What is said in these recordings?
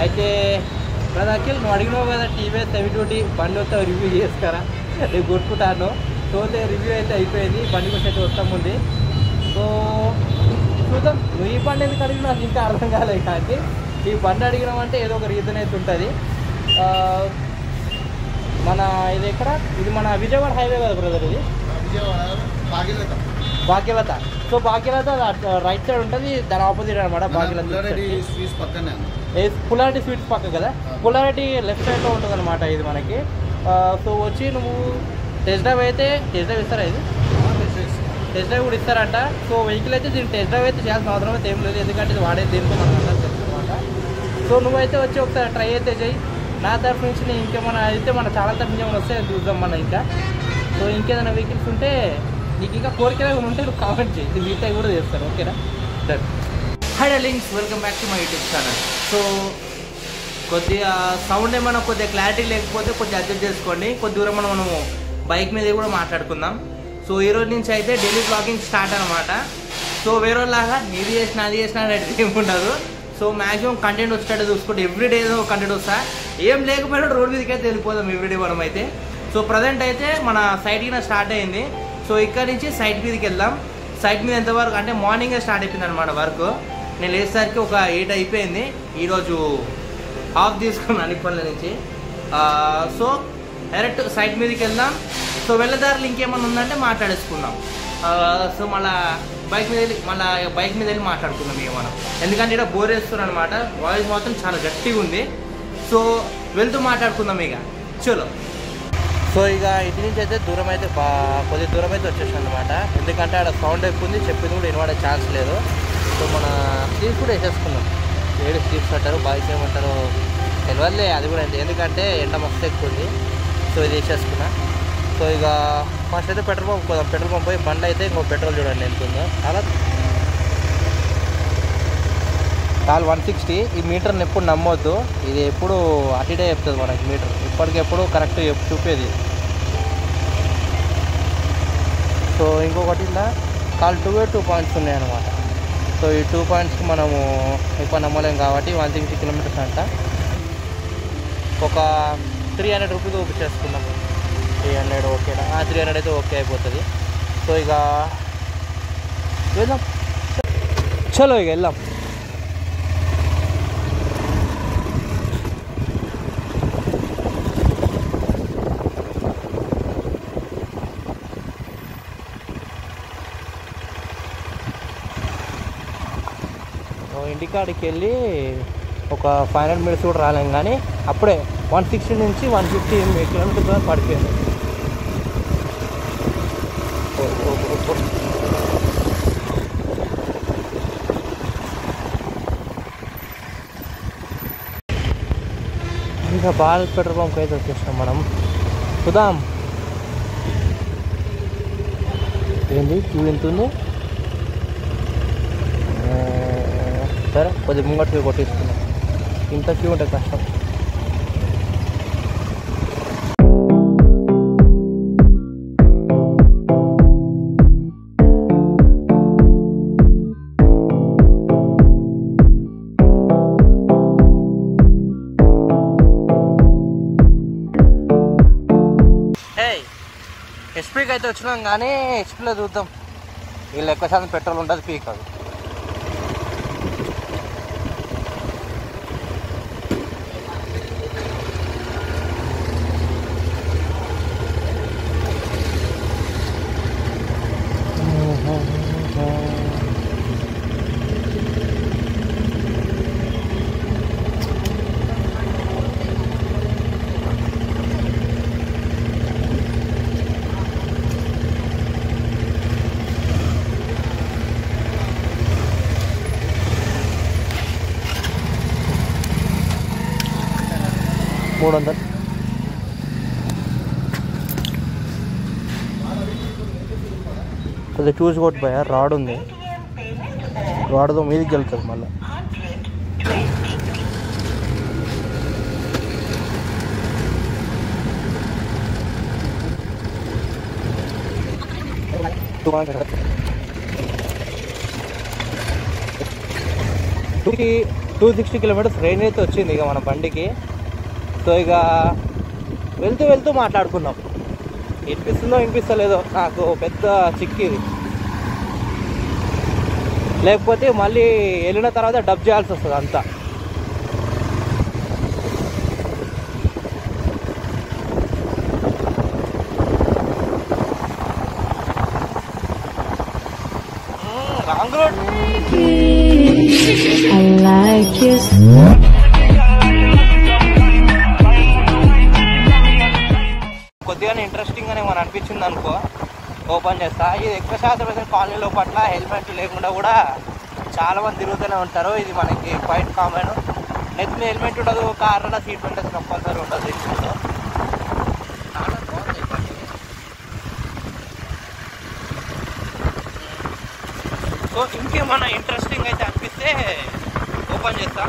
అయితే బ్రదర్ అఖిల్ నువ్వు అడిగినావు కదా టీవీఎస్ 720 బండి వస్తే రివ్యూ చేస్తారా నేను కొట్టుకుంటాను. సో రివ్యూ అయితే అయిపోయింది, బండి గురించి అయితే వస్తాముంది. సో చూద్దాం. నువ్వు ఈ బండి ఎందుకు అడిగినా నాకు ఇంకా అర్థం కాలేదు. కానీ ఈ బండి అడిగినామంటే ఏదో ఒక రీజన్ అయితే ఉంటుంది. మన ఇది ఎక్కడ, ఇది మన విజయవాడ హైవే కదా బ్రదర్, ఇది Bhagyalatha. So Bhagyalatha right side ఉంటుంది, దాని ఆపోజిట్ అనమాట భాగ్యలత. పుల్లారెడ్డి స్వీట్స్ పక్క కదా, పుల్లారెడ్డి లెఫ్ట్ సైడ్లో ఉంటుంది అనమాట ఇది మనకి. సో వచ్చి నువ్వు టెస్ట్ డ్రైవ్ అయితే టెస్ట్ డ్రైవ్ ఇస్తారా? ఇది టెస్ట్ డ్రైవ్ కూడా ఇస్తారంట. సో వెహికల్ అయితే దీన్ని టెస్ట్ డ్రైవ్ అయితే చేయాల్సిన అవసరం అయితే ఏం లేదు, ఎందుకంటే ఇది వాడేది దేనికో మనకు అంతా తెలుసు అనమాట. సో నువ్వైతే వచ్చి ఒకసారి ట్రై అయితే చెయ్యి. నా తరఫు నుంచి నేను ఇంకేమైనా అయితే మన ఛానల్ తరఫు నుంచి ఏమైనా వస్తే చూద్దాం మనం ఇంకా. సో ఇంకేదైనా వెహికల్స్ ఉంటే నీకు ఇంకా కోరికలు ఉంటే నువ్వు కామెంట్ చేయి, ఇది మీతో కూడా చేస్తాను. ఓకేనా? Done. High darlings, welcome back to my YouTube channel. So కొద్దిగా సౌండ్ ఏమైనా కొద్దిగా క్లారిటీ లేకపోతే కొద్దిగా అడ్జస్ట్ చేసుకోండి. కొద్ది దూరం మనము బైక్ మీద కూడా మాట్లాడుకుందాం. సో ఈరోజు నుంచి అయితే డైలీ బ్లాగింగ్ స్టార్ట్ అనమాట. సో వేరే లాగా ఇది చేసిన అది చేసిన అనేది ఏమి ఉండదు. సో మ్యాక్సిమం కంటెంట్ వచ్చేటట్టు చూసుకుంటే ఎవ్రీడే ఏదో కంటెంట్ వస్తా, ఏం లేకపోయినా రోడ్ మీదకి అయితే వెళ్ళిపోదాం ఎవ్రీడే మనం అయితే. సో ప్రజెంట్ అయితే మన సైట్కి స్టార్ట్ అయింది. సో ఇక్కడ నుంచి సైట్ మీదకి వెళ్దాం. సైట్ మీద ఎంతవరకు అంటే మార్నింగే స్టార్ట్ అయిపోయింది అనమాట వర్క్. నేను లేచేసరికి ఒక 8 అయిపోయింది. ఈరోజు ఆఫ్ తీసుకున్నాను పనుల నుంచి. సో డైరెక్ట్ సైట్ మీదకి వెళ్దాం. సో వెళ్ళదారులు ఇంకేమన్నా ఉందంటే మాట్లాడేసుకుందాం. సో మళ్ళీ బైక్ మీద వెళ్ళి మాట్లాడుకుందాం ఇక మనం, ఎందుకంటే ఇక్కడ బోర్ వేస్తున్నాను అనమాట. వాయిస్ మాత్రం చాలా గట్టిగా ఉంది. సో వెళ్తూ మాట్లాడుకుందాం ఇక, చలో. సో ఇక ఇటు నుంచి అయితే దూరం అయితే కొద్ది దూరం అయితే వచ్చేసాను అనమాట, ఎందుకంటే అక్కడ సౌండ్ ఎక్కువ ఉంది, చెప్పింది కూడా వినబడే ఛాన్స్ లేదు. సో మన స్లీవ్స్ కూడా వేసేసుకున్నాం. 7 స్లీవ్స్ అంటారు, బాయ్స్ ఏమంటారు తెలియదులే, అది కూడా ఎందుకంటే ఎండ మస్తు ఎక్కువ ఉంది. సో ఇది వేసేసుకున్నా. సో ఇక ఫస్ట్ అయితే పెట్రోల్ పంప్ పోదాం. పెట్రోల్ పంప్ పోయి బండి అయితే ఇంకో పెట్రోల్ చూడండి ఎంత ఉందో, చాలా 160. ఈ మీటర్ని ఎప్పుడు నమ్మొద్దు, ఇది ఎప్పుడు అటుడే చెప్తుంది మనకి మీటర్, ఇప్పటికెప్పుడు కరెక్ట్ చూపేది. సో ఇంకొకటి ఇలా కాల్ 2 పాయింట్స్ ఉన్నాయన్నమాట. సో ఈ 2 పాయింట్స్కి మనము ఎక్కువ నమ్మలేం కాబట్టి 160 కిలోమీటర్స్ అంట. ఒక 300 రూపీస్ చూపించేసుకున్నాం. 300 ఓకేనా? 300 అయితే ఓకే అయిపోతుంది. సో ఇక వెళ్దాం, చలో ఇక వెళ్దాం. ఇంటికాడికి వెళ్ళి ఒక 500 మినిట్స్ కూడా రాలేం, కానీ అప్పుడే 160 నుంచి 150 కిలోమీటర్స్ పడిపోయింది. ఇంకా భారత్ పెట్రోల్ పంప్ అయితే వచ్చేసినాం మనం. చూద్దాం ఏంది క్యూ ఎంత ఉంది. సరే కొద్దిగా ముంగట్టు కొట్టిస్తున్నాం, ఇంత క్యూ ఉంటే కష్టం. హెచ్పీకి అయితే వచ్చినాం, కానీ హెచ్పీలో చూద్దాం వీళ్ళు ఎక్కువ శాతం పెట్రోల్ ఉంటుంది, పీక్ అది. $300. కొద్దిగా చూసి కొట్టిపోయా, రాడ్ ఉంది, రాడ్తో మీదకి వెళ్తుంది మళ్ళీ. 260 కిలోమీటర్స్ రేంజ్ అయితే వచ్చింది ఇక మన బండికి. సో ఇక వెళ్తూ వెళ్తూ మాట్లాడుకున్నాం. వినిపిస్తుందో వినిపిస్తలేదో నాకు పెద్ద చిక్కిది, లేకపోతే మళ్ళీ వెళ్ళిన తర్వాత డబ్ చేయాల్సి వస్తుంది అంతా. Wrong road. కొద్దిగానే ఇంట్రెస్టింగ్ అని మనం అనిపించింది అనుకో, ఓపెన్ చేస్తా. ఇది ఎక్కువ శాతం అయితే కాలనీలో పట్ల హెల్మెట్ లేకుండా కూడా చాలా మంది తిరుగుతూనే ఉంటారు. ఇది మనకి క్వైట్ కామన్. నెక్స్ట్ హెల్మెట్ ఉండదు, కార్లో సీట్ ఉంటుంది, కంపల్సరీ ఉంటుంది. సో ఇంకేమన్నా ఇంట్రెస్టింగ్ అయితే అనిపిస్తే ఓపెన్ చేస్తా.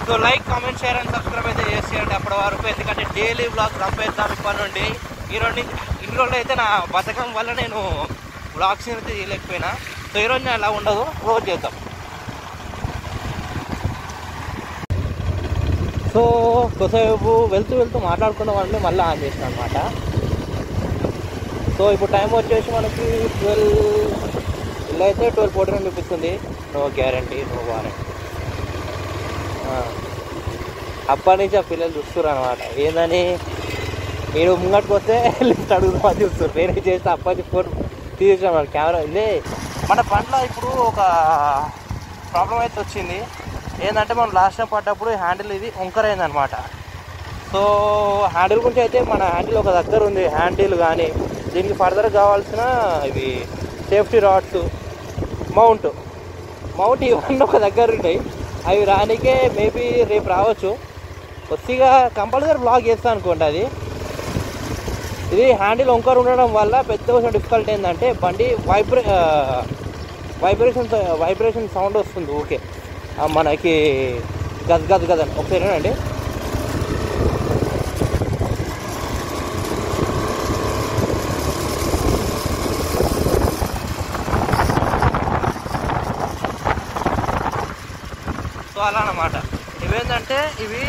So like, comment, share and subscribe అయితే చేసేయండి అప్పటి వరకు. ఎందుకంటే డైలీ వ్లాగ్స్ రంపేద్దాం ఇప్పటి నుండి. ఇన్ని రోజులు అయితే నా బతకం వల్ల నేను వ్లాగ్స్ అయితే చేయలేకపోయినా. సో ఈరోజు అలా ఉండదు, రోజు చేద్దాం. సో కొద్దిసేపు వెళ్తూ వెళ్తూ మాట్లాడుకున్నాం అంటే మళ్ళీ ఆన్ చేసాను అనమాట. సో ఇప్పుడు టైం వచ్చేసి మనకి 12 ఇలా అయితే 12:14 చూపిస్తుంది. No guarantee, no warranty. అప్పటి నుంచి ఆ పిల్లలు చూస్తున్నారు అనమాట. ఏందని నేను ముంగట్టుకు వస్తే లిఫ్ట్ అడుగుతామని చూస్తారు. నేనే చేస్తే అప్పటి ఫోన్ తీసేసాను కెమెరా. ఇదే మన బండ్లో ఇప్పుడు ఒక ప్రాబ్లం అయితే వచ్చింది. ఏంటంటే మనం లాస్ట్ టైం పడ్డప్పుడు హ్యాండిల్ ఇది వంకరైంది అనమాట. సో హ్యాండిల్ గురించి అయితే మన హ్యాండిల్ ఒక దగ్గర ఉంది. హ్యాండిల్ కానీ దీనికి ఫర్దర్ కావాల్సిన ఇవి సేఫ్టీ రాడ్స్, మౌంట్ ఇవన్నీ ఒక దగ్గర ఉంటాయి. అవి రానికే మేబీ రేపు రావచ్చు. కొద్దిగా కంపల్సరీ బ్లాక్ చేస్తాను అనుకోండి. ఇది హ్యాండిల్ వంకర ఉండడం వల్ల పెద్ద కొంచెం డిఫికల్ట్ ఏంటంటే బండి వైబ్రేషన్ సౌండ్ వస్తుంది. ఓకే, మనకి గద్ అని ఒకసారి అండి. సో అలా అన్నమాట. ఇవేంటంటే ఇవి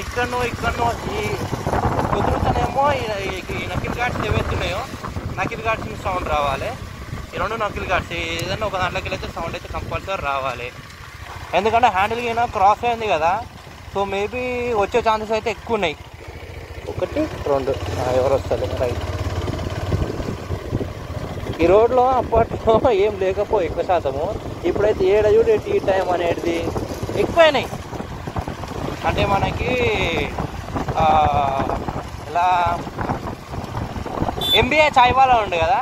ఇక్కడనో ఈ కుదురుతనేమో ఈ నకిల్ ఘాట్స్ ఏవైతున్నాయో నకిల్ ఘాట్స్ సౌండ్ రావాలి. ఈ 2 నకిల్ ఘాట్స్ ఏదైనా ఒక దాంట్లోకి అయితే సౌండ్ అయితే కంపల్సరీ రావాలి. ఎందుకంటే హ్యాండిల్ అయినా క్రాస్ అయింది కదా. సో మేబీ వచ్చే ఛాన్సెస్ అయితే ఎక్కువ ఉన్నాయి. 1, 2 ఎవరు వస్తారు రైట్. ఈ రోడ్లో అప్పట్లో ఏం లేకపోయి ఎక్కువ శాతము. ఇప్పుడైతే ఏడజుడు టీ టైం అనేది ఎక్కువైనాయి. అంటే మనకి ఇలా ఎంబీఏ చాయ్వాలా ఉండే కదా,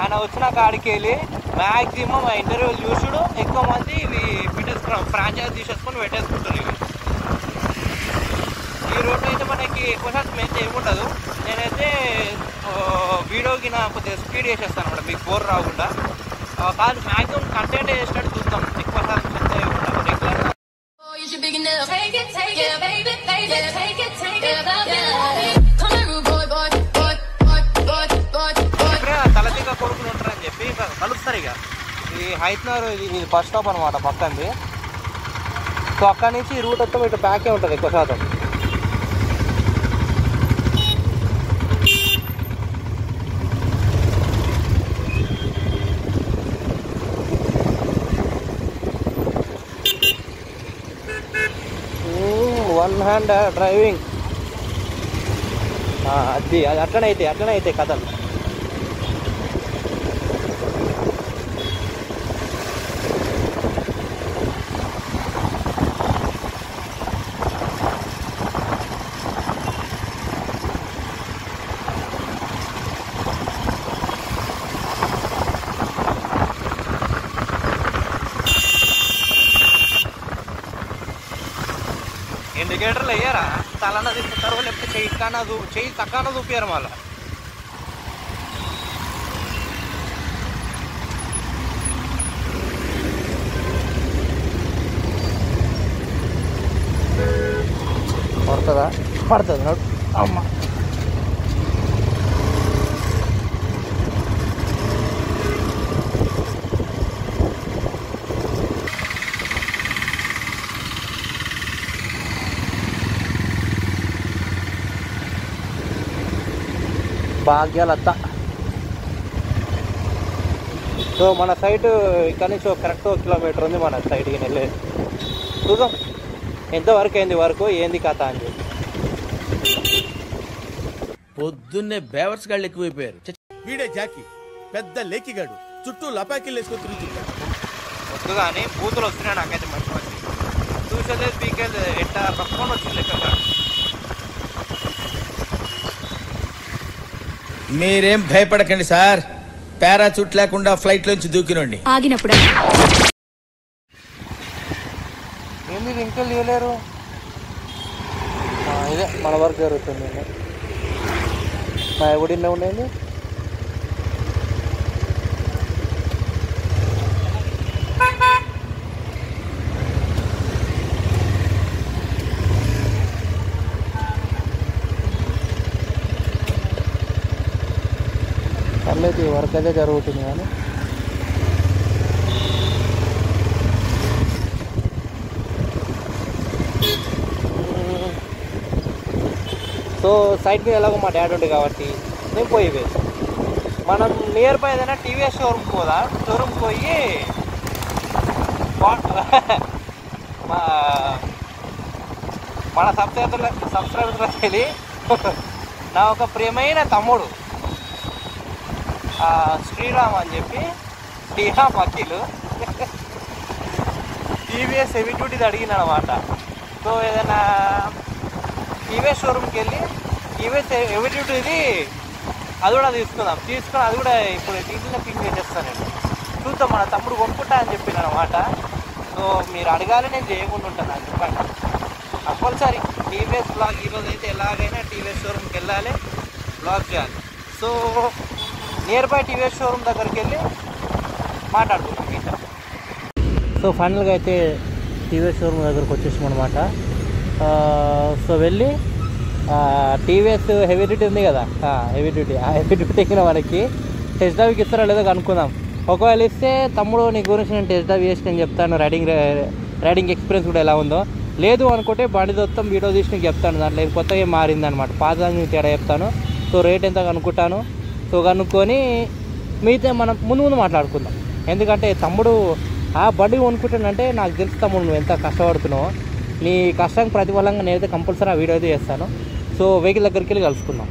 ఆయన వచ్చిన కాడికి వెళ్ళి మ్యాక్సిమం ఇంటర్వ్యూలు చూసుడు ఎక్కువ మంది ఇవి పెట్టేసుకున్నాం, ఫ్రాంచైజ్ తీసేసుకొని పెట్టేసుకుంటారు. ఇవి ఈ రోడ్డు అయితే మనకి ఎక్కువ శాతం అయితే ఏముండదు. నేనైతే వీడియోకి కొద్దిగా స్పీడ్ చేసేస్తాను అనమాట, మీకు బోర్ రాకుండా. కాదు మ్యాక్సిమం కంటెంట్ చేసినట్టు చూస్తాం. ఎక్కువ శాతం అయితే ఉండదు రెగ్యులర్. తలదిగా కొడుకులు ఉంటారని చెప్పి కలుస్తారు. ఇక ఈ హైత్నగర్ ఇది బస్ స్టాప్ అనమాట పక్కంది. సో అక్కడి నుంచి ఈ రూట్ మొత్తం ఇటు బ్యాకే ఉంటుంది ఎక్కువ శాతం. వన్ హ్యాండ్ డ్రైవింగ్ అది అట్లనైతే కథలు. ఇండికేటర్లు అయ్యారా తలన తిప్పుతారో లేకపోతే చెయ్యి తక్కన చూపారు మళ్ళీ. పడుతుంది అమ్మ. భాగ్యలత. సో మన సైట్ ఇక్కడ నుంచి కరెక్ట్ 1 కిలోమీటర్ ఉంది మన సైట్కి వెళ్ళేది. చూద్దాం ఎంతవరకు అయింది వరకు ఏంది కథ అని చెప్పి. పొద్దున్నే బేవర్స్ గాళ్ళు ఎక్కువైపోయారు. వీడే జాకి పెద్ద లేకిగాడు, చుట్టూ లపాకిలు వేసుకొని తిరుగుతుంటాడు. వద్దు కానీ బూతులు వస్తున్నాయి నాకైతే మంచి మంచి చూసేది పీకేది ఎట్లా పక్కన వచ్చింది లెక్క. మీరేం భయపడకండి సార్, పారాచూట్ లేకుండా ఫ్లైట్ లోంచి దూకినండి. ఆగినప్పుడు ఏంది ఇంకా లేలేరు. ఇదే మన వర్క్ జరుగుతుంది. మా ఎవడిలో ఉండేది పర్లేదు, వర్క్ అయితే జరుగుతుంది కానీ సో సైడ్ మీద ఎలాగో మా డాడీ ఉండే కాబట్టి నేను పోయి మనం నియర్ బై ఏదైనా టీవీఎస్ షోరూమ్కి పోదా, షోరూమ్కి పోయి మన సబ్స్క్రైబర్లకు వెళ్ళి నా ఒక ప్రియమైన తమ్ముడు శ్రీరామ్ అని చెప్పి శ్రీరామ్ వకీలు టీవీఎస్ హెవీ డ్యూటీది అడిగిన అనమాట. సో ఏదైనా టీవీఎస్ షోరూమ్కి వెళ్ళి టీవీఎస్ హెవీ డ్యూటీది అది కూడా తీసుకుని అది కూడా ఇప్పుడు దీంట్లో పింక్ చేసేస్తాను నేను. చూద్దాం మన తమ్ముడు కొనుక్కుంటా అని చెప్పిన అనమాట. సో మీరు అడగాలి, నేను చేయకుండా ఉంటాను అని చెప్పండి. కంపల్సరీ టీవీఎస్ బ్లాగ్ ఈరోజు అయితే ఎలాగైనా టీవీఎస్ షోరూమ్కి వెళ్ళాలి, బ్లాగ్ చేయాలి. So near by TVS showroom దగ్గరికి వెళ్ళి మాట్లాడుకుంటాం ఇంకా. సో ఫైనల్గా అయితే టీవీఎస్ షోరూమ్ దగ్గరకు వచ్చేసాం అనమాట. సో వెళ్ళి టీవీఎస్ హెవీ డ్యూటీ ఉంది కదా, హెవీ డ్యూటీకి మనకి టెస్ట్ డ్రైవ్కి ఇస్తారో లేదో కనుక్కుందాం. ఒకవేళ ఇస్తే తమ్ముడు నీ గురించి నేను టెస్ట్ డ్రైవ్ చేసి నేను చెప్తాను, రైడింగ్ ఎక్స్పీరియన్స్ కూడా ఎలా ఉందో. లేదు అనుకుంటే బండి మొత్తం వీడియో తీసి నీకు చెప్తాను, దాంట్లో కొత్తగా ఏం మారిందనమాట, పాత దానికి తేడా చెప్తాను. సో రేట్ ఎంత కనుక్కుంటాను. సో కనుక్కొని మిగతా మనం ముందు మాట్లాడుకుందాం. ఎందుకంటే తమ్ముడు ఆ బండి కొనుక్కుంటానంటే నాకు తెలుసు తమ్ముడు నువ్వు ఎంత కష్టపడుతున్నావో, నీ కష్టానికి ప్రతిఫలంగా నేనైతే కంపల్సరీ ఆ వీడియో అయితే చేస్తాను. సో వెహికల్ దగ్గరికి వెళ్ళి కలుసుకుందాం.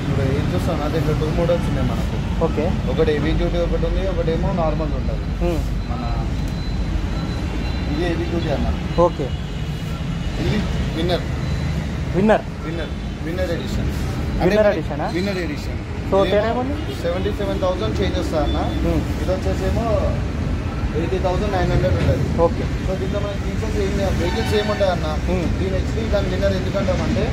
ఇప్పుడు ఏం చూస్తాను, అదే 2 మోడల్స్ ఉన్నాయి మనకు. ఓకే, ఒకటి హెవీ డ్యూటీ ఒకటి ఉంది, ఒకటేమో నార్మల్ ఉంటుంది. మన ఇది హెవీ డ్యూటీ అన్న. ఓకే, ఇది winner edition. Winner edition. So 77,000 change వస్తా అన్న. ఇది వచ్చేసేమో 80,900 ఉంటుంది. ఓకే. సో దీంట్లో మనకి ఫీచర్స్ వెహికల్స్ ఏముంటాయి అన్న, దీని హెచ్డీ దాని విన్నర్ ఎందుకంటామంటే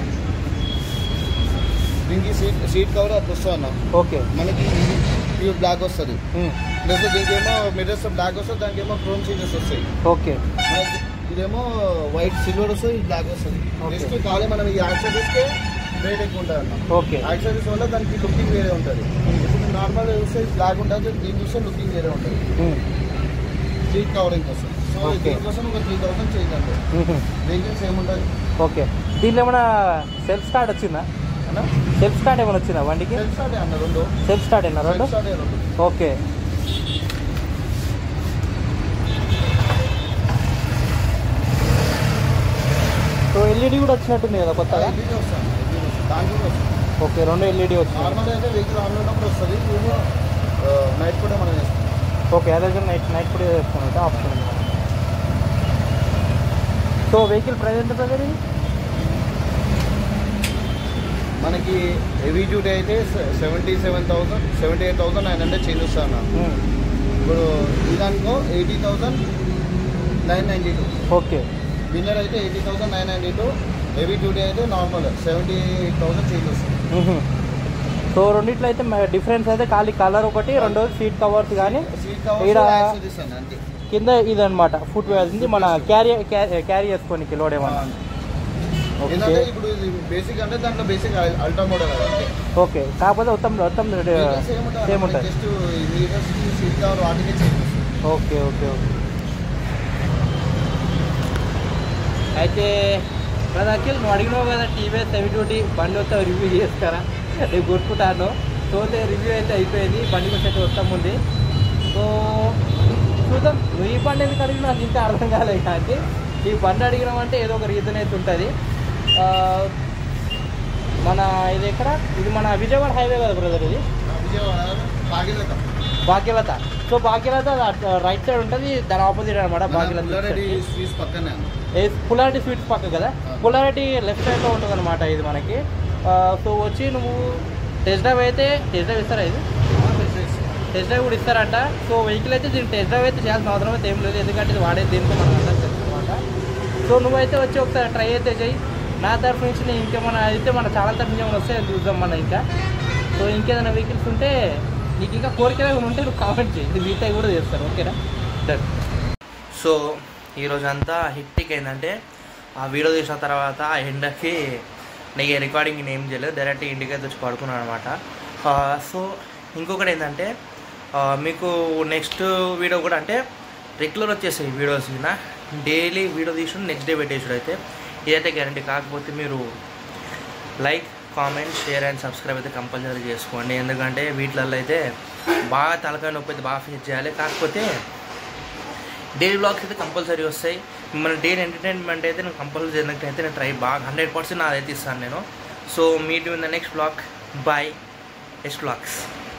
దీనికి సీట్ కవర్ అట్లా వస్తుంది అన్న. ఓకే, మనకి ప్యూర్ బ్లాక్ వస్తుంది. ప్లస్ దీనికి ఏమో మిర్రర్స్ బ్లాక్ వస్తుంది, దానికి ఏమో క్రోమ్ సీజర్స్ వస్తాయి. ఓకే, ఇదేమో వైట్ సిల్వర్ వస్తుంది, ఇది బ్లాక్ వస్తుంది. నెక్స్ట్ కావాలి మనం ఈ యాక్సెసరీస్కే రేట్ ఎక్కువ ఉంటుంది అన్న. ఓకే, యాక్సెసరీస్ వల్ల దానికి లుకింగ్ వేరే ఉంటుంది. ఇప్పుడు నార్మల్ చూస్తే బ్లాక్ ఉంటుంది, దీని చూస్తే లుకింగ్ వేరే ఉంటుంది. సీట్ కవరింగ్ కోసం. సో దీనికోసం ఒక 3,000 చేంజ్ అంటే వెహికల్స్ ఏముంటుంది. ఓకే, దీంట్లో ఏమైనా సెల్ఫ్ స్టార్ట్ వచ్చిందా అన్న? సెల్ఫ్ స్టార్ట్ ఏమైనా వచ్చిందా బండికి? సెల్ఫ్ స్టార్ట్ అన్న, 2 సెల్ఫ్ స్టార్ట్ అయినా 2. ఓకే, సో ఎల్ఈడి కూడా వచ్చినట్టుంది కదా కొత్తగా? ఎల్ఈడి వస్తుంది, దానికి కూడా వస్తుంది. ఓకే, 2 ఎల్ఈడి వస్తుంది. నార్మల్ అయితే వెహికల్ ఆన్ ఉన్నప్పుడు వస్తుంది, నైట్ కూడా మనం చేస్తాం. ఓకే, అదే నైట్ కూడా చేస్తామంటే ఆప్షన్ ఉంది. సో వెహికల్ ప్రైస్ ఎంత బ్రదర్ ఇది? మనకి హెవీ డ్యూటీ అయితే 78,900 చేంజ్ వస్తాను. ఇప్పుడు ఇదానికో 80,992. ఓకే, విన్నర్ అయితే 80,992, హెవీ డ్యూటీ అయితే నార్మల్ 78,000 చేంజ్ వస్తుంది. సో రెండిట్లో అయితే డిఫరెన్స్ అయితే ఖాళీ కలర్ ఒకటి, 2 సీట్ కవర్స్ కానీ అంతే. కింద ఇది అనమాట ఫుట్ వేసింది మన క్యారీ చేసుకోనికి లోడ్ ఏమన్నా. ఏంటంటే ఇప్పుడు ఇది బేసిక్ అంటే దాంట్లో బేసిక్ అల్ట్రా మోడల్ కదా. ఓకే, కాకపోతే మొత్తం సేమ్ ఉంటుంది. జస్ట్ సీట్ కవర్ వాటికే చేంజ్ వస్తుంది. Okay okay okay. అయితే అఖిల్ నువ్వు అడిగినావు కదా టీవీఎస్ హెవీ డ్యూటీ బండి వస్తే రివ్యూ చేస్తారా? నేను కొట్టుకుంటాను. సో రివ్యూ అయితే అయిపోయింది, బండి గురించి అయితే వస్తాం ఉంది. సో చూద్దాం. నువ్వు ఈ బండి ఎందుకు అడిగినా నాకు ఇంకా అర్థం కాలేదు. కానీ ఈ బండి అడిగినామంటే ఏదో ఒక రీజన్ అయితే ఉంటుంది. మన ఇది ఎక్కడ, ఇది మన విజయవాడ హైవే కదా బ్రదర్, ఇది Bhagyalatha. So Bhagyalatha right side ఉంటుంది, దాని ఆపోజిట్ అనమాట భాగ్యలత. పుల్లారెడ్డి స్వీట్స్ పక్క కదా, పుల్లారెడ్డి లెఫ్ట్ సైడ్లో ఉంటుంది అనమాట ఇది మనకి. సో వచ్చి నువ్వు టెస్ట్ డ్రైవ్ అయితే ఇస్తారా? ఇది టెస్ట్ డ్రైవ్ కూడా ఇస్తారంట. సో వెహికల్ అయితే దీనికి టెస్ట్ డ్రైవ్ అయితే చేయాల్సిన అవసరం అయితే ఏం లేదు, ఎందుకంటే ఇది వాడేది దీనికి మనం అందరం తెలుసు అనమాట. సో నువ్వైతే వచ్చి ఒకసారి ట్రై అయితే చెయ్యి. నా తరఫు నుంచి నేను ఇంకేమైనా అయితే మన ఛానల్ తరఫు నుంచి ఏమైనా వస్తే చూద్దాం మనం ఇంకా. సో ఇంకేదైనా వెహికల్స్ ఉంటే నీకు ఇంకా కోరికలు ఉంటే నువ్వు కామెంట్ చేయి, ఇది వీటై కూడా చేస్తారు. ఓకేనా? డన్. సో ఈరోజు అంతా హిట్టిక్ ఏంటంటే ఆ వీడియో తీసిన తర్వాత ఆ ఎండకి నీకు రికార్డింగ్ ఏం చేయలేదు, డైరెక్ట్ ఇంటికి అయితే వచ్చి పడుకున్నాను అనమాట. సో ఇంకొకటి ఏంటంటే మీకు నెక్స్ట్ వీడియో కూడా అంటే రెగ్యులర్ వచ్చేసాయి వీడియోస్ మీద, డైలీ వీడియో తీసుకుని నెక్స్ట్ డే పెట్టేసాడు. అయితే ఇదైతే గ్యారంటీ. కాకపోతే మీరు like, comment, share and subscribe అయితే కంపల్సరీ చేసుకోండి, ఎందుకంటే వీటిలలో అయితే బాగా తలకాయ నొప్పి అయితే బాగా ఫేస్ చేయాలి. కాకపోతే డైలీ బ్లాగ్స్ అయితే కంపల్సరీ వస్తాయి. మన డైలీ ఎంటర్టైన్మెంట్ అయితే నేను కంపల్సరీ చేయడానికి అయితే నేను ట్రై బాగా 100% నాదైతే ఇస్తాను నేను. So meet in the next blog. Bye. Next blogs.